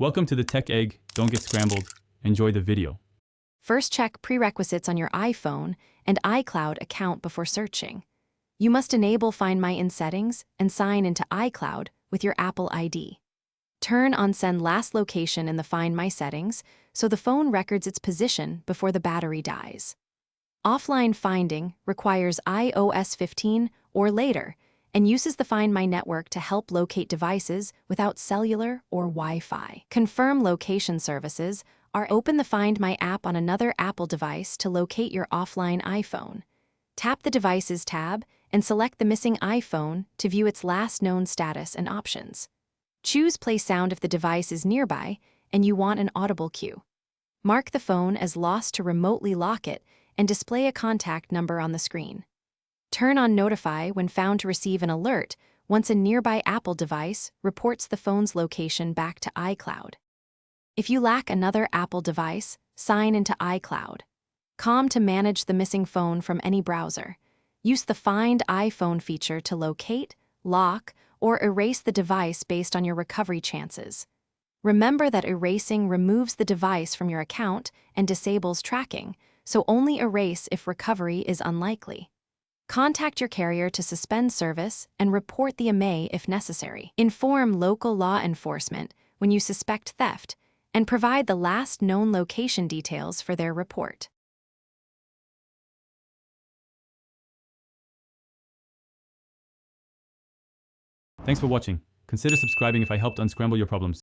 Welcome to the Tech Egg. Don't get scrambled. Enjoy the video. First, check prerequisites on your iPhone and iCloud account before searching. You must enable Find My in settings and sign into iCloud with your Apple ID. Turn on Send Last Location in the Find My settings so the phone records its position before the battery dies. Offline finding requires iOS 15 or later and uses the Find My network to help locate devices without cellular or Wi-Fi. Confirm location services are open the Find My app on another Apple device to locate your offline iPhone. Tap the Devices tab and select the missing iPhone to view its last known status and options. Choose Play Sound if the device is nearby and you want an audible cue. Mark the phone as lost to remotely lock it and display a contact number on the screen. Turn on Notify when found to receive an alert once a nearby Apple device reports the phone's location back to iCloud. If you lack another Apple device, sign into iCloud. To manage the missing phone from any browser. Use the Find iPhone feature to locate, lock, or erase the device based on your recovery chances. Remember that erasing removes the device from your account and disables tracking, so only erase if recovery is unlikely. Contact your carrier to suspend service and report the IMEI if necessary. Inform local law enforcement when you suspect theft and provide the last known location details for their report. Thanks for watching. Consider subscribing if I helped unscramble your problems.